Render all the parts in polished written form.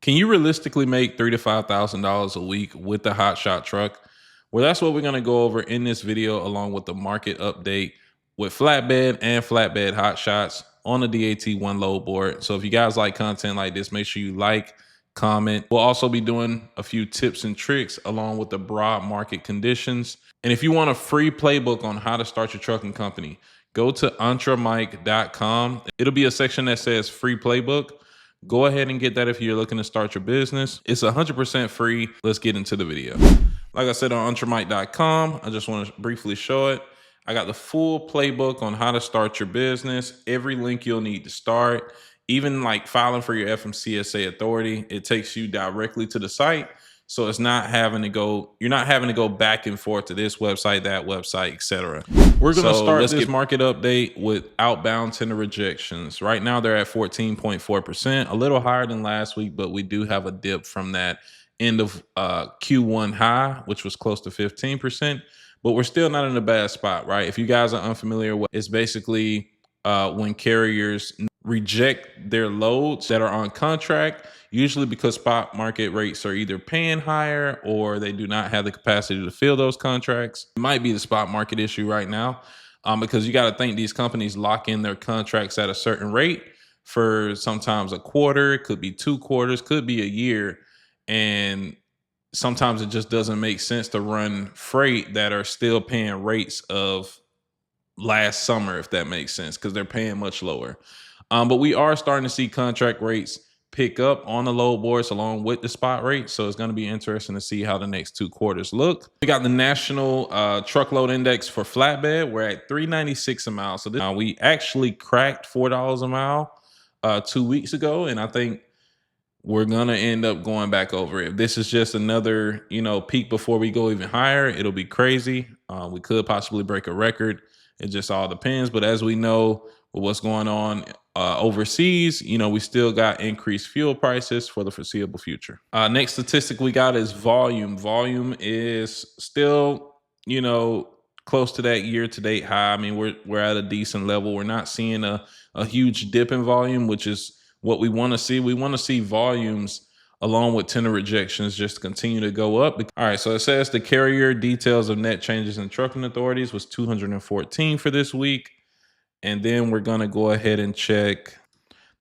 Can you realistically make $3,000 to $5,000 a week with the Hotshot truck? Well, that's what we're going to go over in this video, along with the market update with Flatbed and Flatbed Hotshots on the DAT One load board. So if you guys like content like this, make sure you like, comment. We'll also be doing a few tips and tricks along with the broad market conditions. And if you want a free playbook on how to start your trucking company, go to entremike.com. It'll be a section that says free playbook. Go ahead and get that if you're looking to start your business. It's 100% free. Let's get into the video. Like I said, on entremike.com, I just want to briefly show it. I got the full playbook on how to start your business, every link you'll need to start, even like filing for your FMCSA authority. It takes you directly to the site. So it's not having to go, you're not having to go back and forth to this website, that website, etc. We're going to start this market update with Outbound tender rejections. Right now they're at 14.4%, a little higher than last week, but we do have a dip from that end of Q1 high, which was close to 15%, but we're still not in a bad spot, right? If you guys are unfamiliar with, it's basically when carriers reject their loads that are on contract, usually because spot market rates are either paying higher or they do not have the capacity to fill those contracts. It might be the spot market issue right now, because you got to think these companies lock in their contracts at a certain rate for sometimes a quarter, it could be 2 quarters, could be a year. And sometimes it just doesn't make sense to run freight that are still paying rates of last summer, if that makes sense, because they're paying much lower. But we are starting to see contract rates pick up on the load boards along with the spot rate. So it's going to be interesting to see how the next 2 quarters look. We got the national truckload index for flatbed. We're at 396 a mile. So we actually cracked $4 a mile 2 weeks ago. And I think we're going to end up going back over it. If this is just another, peak before we go even higher, it'll be crazy. We could possibly break a record. It just all depends. But as we know, with what's going on overseas, we still got increased fuel prices for the foreseeable future. Next statistic we got is volume. Volume is still, close to that year-to-date high. I mean, we're at a decent level. We're not seeing a huge dip in volume, which is what we want to see. We want to see volumes along with tender rejections just continue to go up. All right, so it says the carrier details of net changes in trucking authorities was 214 for this week. And then we're going to go ahead and check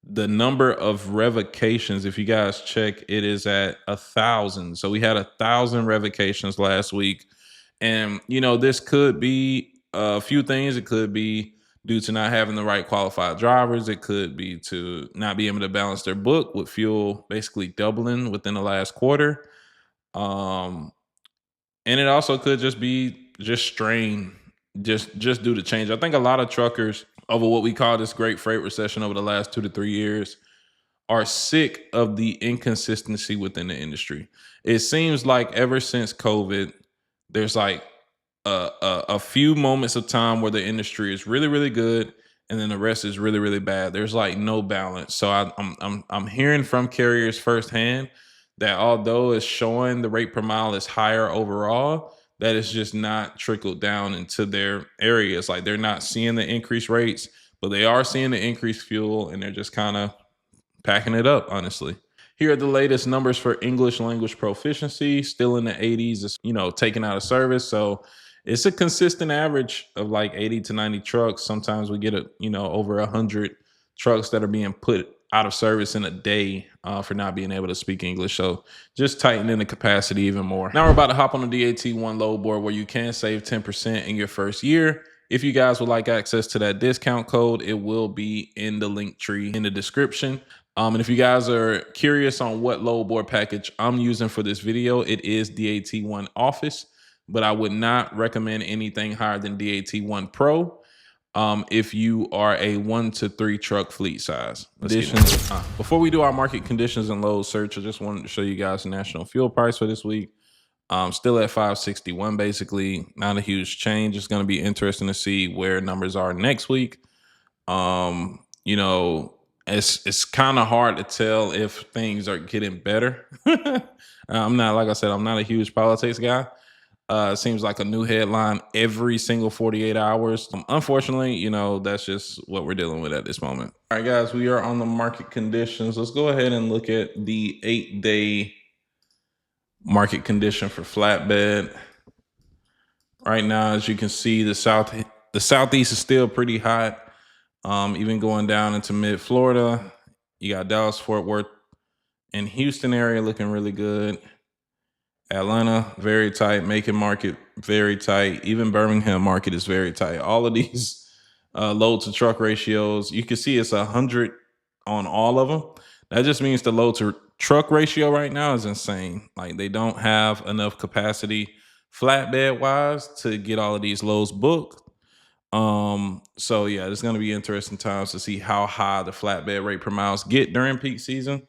the number of revocations. If you guys check, it is at 1,000. So we had 1,000 revocations last week. And, this could be a few things. It could be due to not having the right qualified drivers. It could be to not be able to balance their book with fuel basically doubling within the last quarter. And it also could just be strain, just due to change. I think a lot of truckers over what we call this great freight recession over the last 2 to 3 years are sick of the inconsistency within the industry. It seems like ever since COVID, there's like a few moments of time where the industry is really, really good, and then the rest is really, really bad. There's like no balance. So I'm hearing from carriers firsthand that although it's showing the rate per mile is higher overall, that it's just not trickled down into their areas. Like they're not seeing the increased rates, but they are seeing the increased fuel, and they're just kind of packing it up, honestly. Here are the latest numbers for English language proficiency, still in the 80s, it's, taken out of service. So it's a consistent average of like 80 to 90 trucks. Sometimes we get over 100 trucks that are being put out of service in a day for not being able to speak English. So just tightening the capacity even more. Now we're about to hop on the DAT One load board where you can save 10% in your first year. If you guys would like access to that discount code, it will be in the link tree in the description. And if you guys are curious on what load board package I'm using for this video, it is DAT One Office, but I would not recommend anything higher than DAT One Pro. If you are a 1 to 3 truck fleet size. Before we do our market conditions and load search, I just wanted to show you guys the national fuel price for this week. Still at 561, basically not a huge change. It's going to be interesting to see where numbers are next week. It's kind of hard to tell if things are getting better. I'm not, like I said, I'm not a huge politics guy. It seems like a new headline every single 48 hours. Unfortunately, that's just what we're dealing with at this moment. All right, guys, we are on the market conditions. Let's go ahead and look at the 8-day market condition for flatbed. Right now, as you can see, the southeast is still pretty hot. Even going down into mid Florida, you got Dallas, Fort Worth, and Houston area looking really good. Atlanta, very tight. Macon market, very tight. Even Birmingham market is very tight. All of these load to truck ratios, you can see it's 100 on all of them. That just means the load to truck ratio right now is insane. Like, they don't have enough capacity flatbed wise to get all of these loads booked. So yeah, it's going to be interesting times to see how high the flatbed rate per miles get during peak season.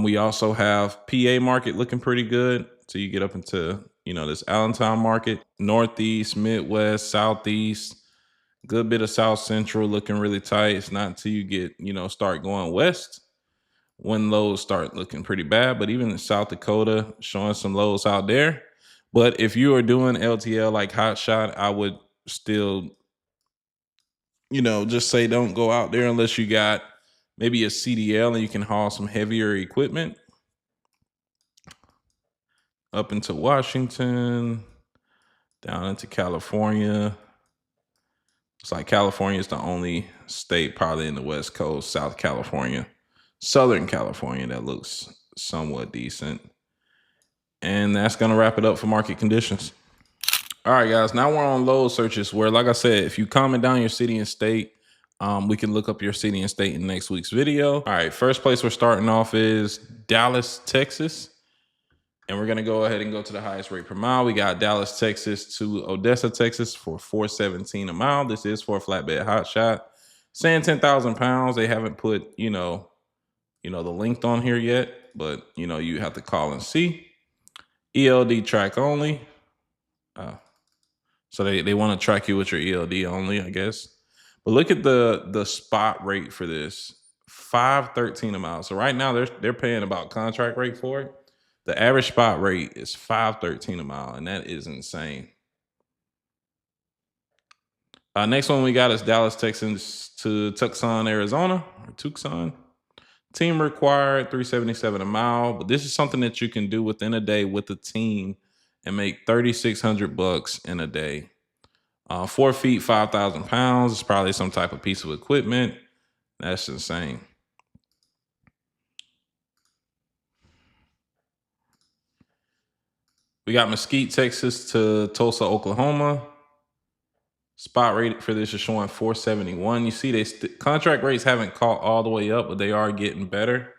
We also have PA market looking pretty good. So you get up into, this Allentown market, Northeast, Midwest, Southeast, good bit of South Central looking really tight. It's not until you get, start going west when lows start looking pretty bad. But even in South Dakota, showing some lows out there. But if you are doing LTL like Hotshot, I would still, just say don't go out there unless you got maybe a CDL and you can haul some heavier equipment. Up into Washington, down into California. It's like California is the only state probably in the West Coast, South California, Southern California, that looks somewhat decent. And that's going to wrap it up for market conditions. All right, guys, now we're on load searches where, like I said, if you comment down your city and state, we can look up your city and state in next week's video. All right, first place we're starting off is Dallas, Texas. And we're going to go ahead and go to the highest rate per mile. We got Dallas, Texas to Odessa, Texas for $4.17 a mile. This is for a flatbed hotshot. Saying 10,000 pounds. They haven't put, the length on here yet, but, you have to call and see. ELD track only. So they want to track you with your ELD only, I guess. But look at the spot rate for this. $5.13 a mile. So right now they're paying about contract rate for it. The average spot rate is $5.13 a mile, and that is insane. Next one we got is Dallas, Texas to Tucson, Arizona, or Tucson. Team required $3.77 a mile, but this is something that you can do within a day with the team and make $3,600 in a day. 4 feet, 5,000 pounds. It's probably some type of piece of equipment. That's insane. We got Mesquite, Texas to Tulsa, Oklahoma. Spot rate for this is showing $4.71. You see, contract rates haven't caught all the way up, but they are getting better.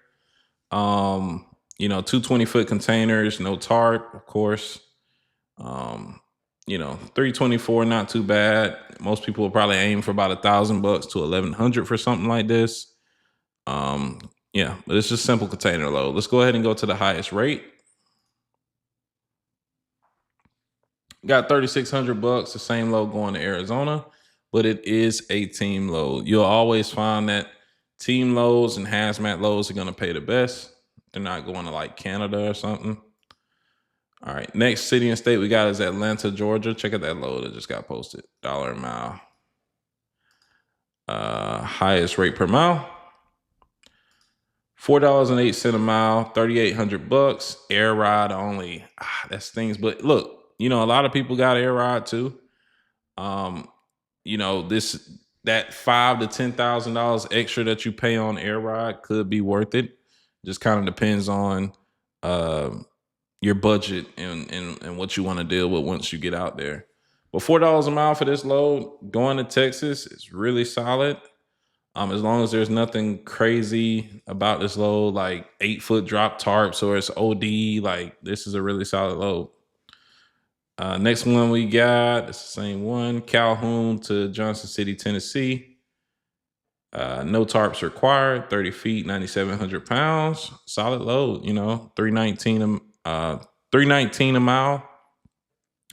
220-foot containers, no tarp, of course. 324, not too bad. Most people will probably aim for about $1,000 to $1,100 for something like this. But it's just simple container load. Let's go ahead and go to the highest rate. Got $3,600, the same load going to Arizona, but it is a team load. You'll always find that team loads and hazmat loads are going to pay the best. They're not going to like Canada or something. All right, next city and state we got is Atlanta, Georgia. Check out that load that just got posted. $1 a mile. Highest rate per mile. $4.08 a mile, $3,800. Air ride only. That stings. But look, a lot of people got air ride too. That $5,000 to $10,000 extra that you pay on air ride could be worth it. Just kind of depends on your budget and what you want to deal with once you get out there. But $4 a mile for this load going to Texas is really solid. As long as there's nothing crazy about this load, like 8-foot drop tarps or it's OD, like this is a really solid load. Next one we got, it's the same one, Calhoun to Johnson City, Tennessee. No tarps required, 30 feet, 9,700 pounds. Solid load, $3.19 a mile.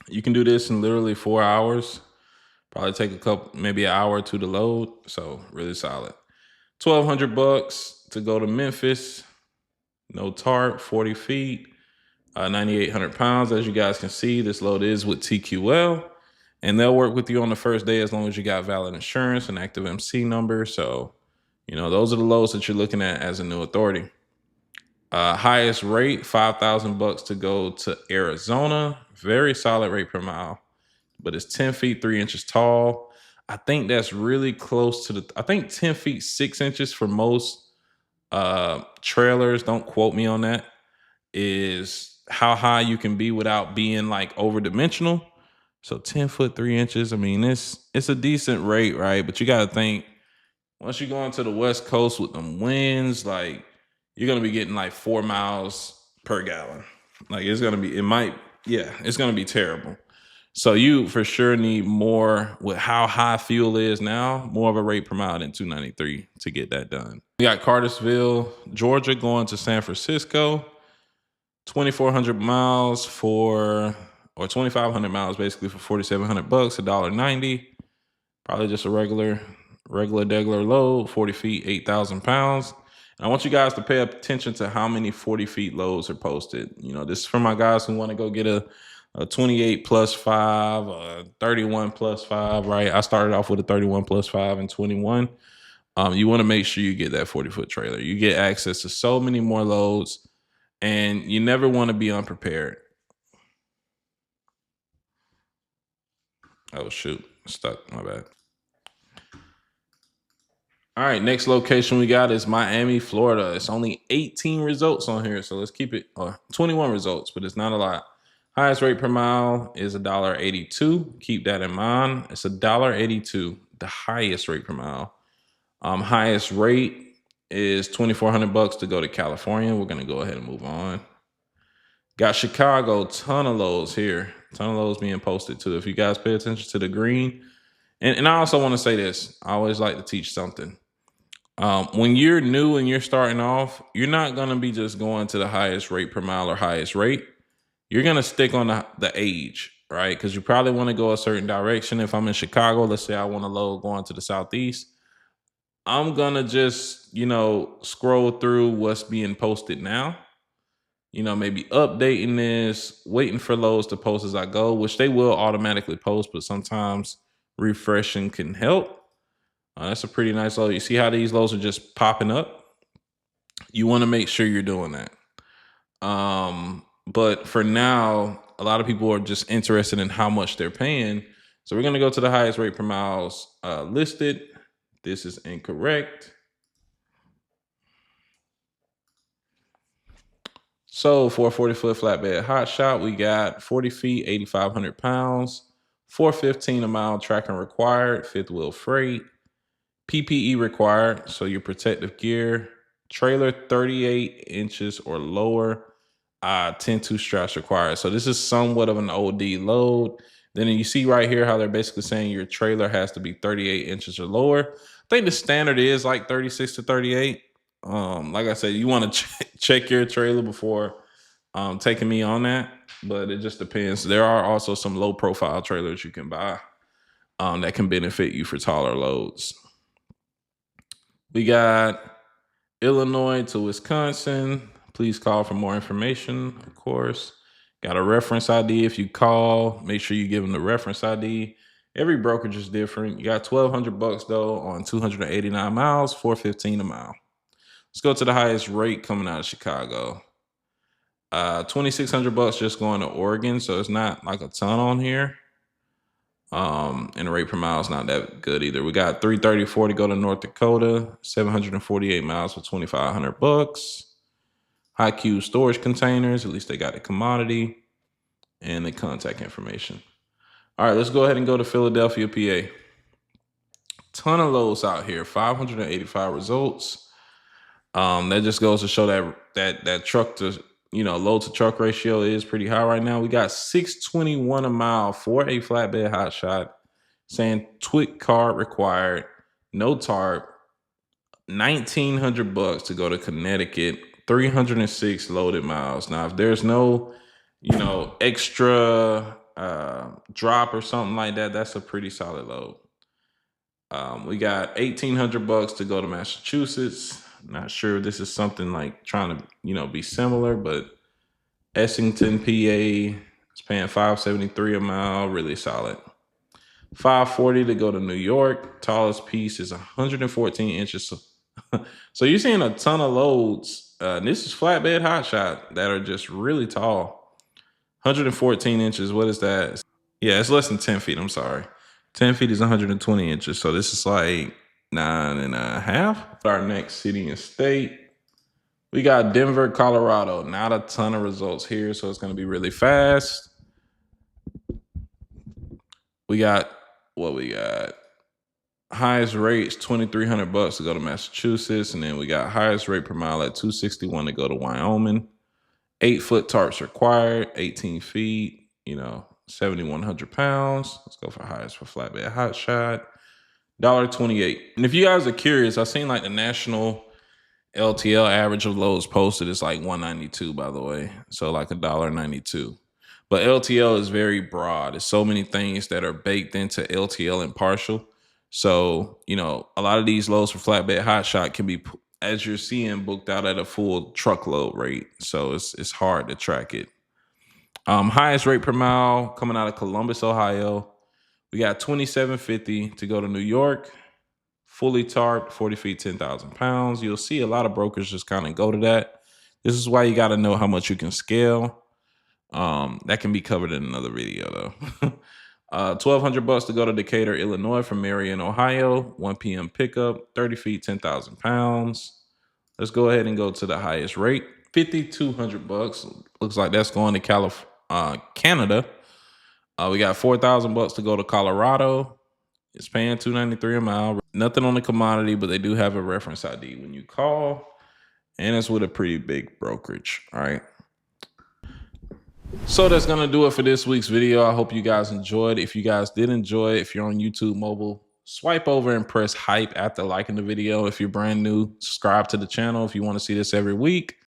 You can do this in literally 4 hours. Probably take maybe an hour or two to load. So really solid. $1,200 to go to Memphis. No tarp, 40 feet. 9,800 pounds. As you guys can see, this load is with TQL, and they'll work with you on the first day as long as you got valid insurance and active MC number. So, those are the loads that you're looking at as a new authority. Highest rate, $5,000 to go to Arizona. Very solid rate per mile, but it's 10 feet 3 inches tall. I think that's really close to I think 10 feet 6 inches for most trailers. Don't quote me on that. Is how high you can be without being like over dimensional. So 10 foot 3 inches. I mean, it's a decent rate, right? But you got to think, once you go into the West Coast with them winds, like you're gonna be getting like 4 miles per gallon. Like it's gonna be terrible. So you for sure need more with how high fuel is now, more of a rate per mile than 293 to get that done. We got Cartersville, Georgia going to San Francisco, 2,400 miles or 2,500 miles basically for $4,700, $1.90. Probably just a regular degular load, 40 feet, 8,000 pounds. And I want you guys to pay attention to how many 40 feet loads are posted. This is for my guys who want to go get a 28 plus 5, a 31 plus 5, right? I started off with a 31 plus 5 and 21. You want to make sure you get that 40-foot trailer. You get access to so many more loads, and you never want to be unprepared. Oh, shoot. Stuck. My bad. All right, next location we got is Miami, Florida. It's only 18 results on here, so let's keep it 21 results, but it's not a lot. Highest rate per mile is $1.82. Keep that in mind. It's $1.82, the highest rate per mile. Highest rate is $2,400 to go to California. We're gonna go ahead and move on. Got Chicago, ton of loads here. Ton of loads being posted too. If you guys pay attention to the green, and I also want to say this, I always like to teach something. When you're new and you're starting off, you're not going to be just going to the highest rate per mile or highest rate. You're going to stick on the age, right? Because you probably want to go a certain direction. If I'm in Chicago, let's say I want to load going to the Southeast, I'm going to just, scroll through what's being posted now. Maybe updating this, waiting for loads to post as I go, which they will automatically post, but sometimes refreshing can help. That's a pretty nice load. You see how these loads are just popping up? You want to make sure you're doing that. But for now, a lot of people are just interested in how much they're paying. So we're going to go to the highest rate per miles listed. This is incorrect. So for a 40-foot flatbed Hotshot, we got 40 feet, 8,500 pounds, $4.15 a mile tracking required, fifth wheel freight, PPE required, so your protective gear, trailer 38 inches or lower, 10-2 straps required. So this is somewhat of an OD load. Then you see right here how they're basically saying your trailer has to be 38 inches or lower. I think the standard is like 36 to 38. Like I said, you want to check your trailer before taking me on that, but it just depends. There are also some low profile trailers you can buy that can benefit you for taller loads. We got Illinois to Wisconsin. Please call for more information, of course. Got a reference ID. If you call, make sure you give them the reference ID. Every brokerage is different. You got $1,200 though on 289 miles, $4.15 a mile. Let's go to the highest rate coming out of Chicago. $2,600 just going to Oregon, so it's not like a ton on here. And the rate per mile is not that good either. We got $334 to go to North Dakota, 748 miles for $2,500. High cube storage containers, at least they got the commodity and the contact information. All right, let's go ahead and go to Philadelphia, PA. Ton of loads out here, 585 results. That just goes to show that truck to load to truck ratio is pretty high right now. We got $621 a mile for a flatbed Hotshot, saying TWIC card required, no tarp, $1,900 to go to Connecticut, 306 loaded miles. Now, if there's no extra drop or something like that, that's a pretty solid load. We got $1,800 to go to Massachusetts. Not sure if this is something like trying to, be similar, but Essington, PA is paying $573 a mile, really solid. 540 to go to New York. Tallest piece is 114 inches. So you're seeing a ton of loads. This is flatbed hotshot that are just really tall. 114 inches. What is that? Yeah, it's less than 10 feet. I'm sorry. 10 feet is 120 inches. So this is like 9.5. Our next city and state. We got Denver, Colorado. Not a ton of results here, so it's going to be really fast. We got what we got. Highest rates $2,300 to go to Massachusetts, and then we got highest rate per mile at $261 to go to Wyoming. 8-foot tarps required, 18 feet. 7,100 pounds. Let's go for highest for flatbed hotshot. $1.28. And if you guys are curious, I've seen like the national LTL average of loads posted is like 192, by the way. So like $1.92. But LTL is very broad. There's so many things that are baked into LTL and partial. So, a lot of these loads for flatbed hotshot can be, as you're seeing, booked out at a full truckload rate. So it's hard to track it. Highest rate per mile coming out of Columbus, Ohio. We got $27.50 to go to New York. Fully tarped, 40 feet, 10,000 pounds. You'll see a lot of brokers just kind of go to that. This is why you got to know how much you can scale. That can be covered in another video though. $1,200 to go to Decatur, Illinois from Marion, Ohio. 1 p.m. pickup, 30 feet, 10,000 pounds. Let's go ahead and go to the highest rate. $5,200. Looks like that's going to Canada. We got $4,000 to go to Colorado. It's paying $293 a mile. Nothing on the commodity, but they do have a reference ID when you call. And it's with a pretty big brokerage. All right. So that's going to do it for this week's video. I hope you guys enjoyed. If you guys did enjoy, if you're on YouTube mobile, swipe over and press hype after liking the video. If you're brand new, subscribe to the channel if you want to see this every week.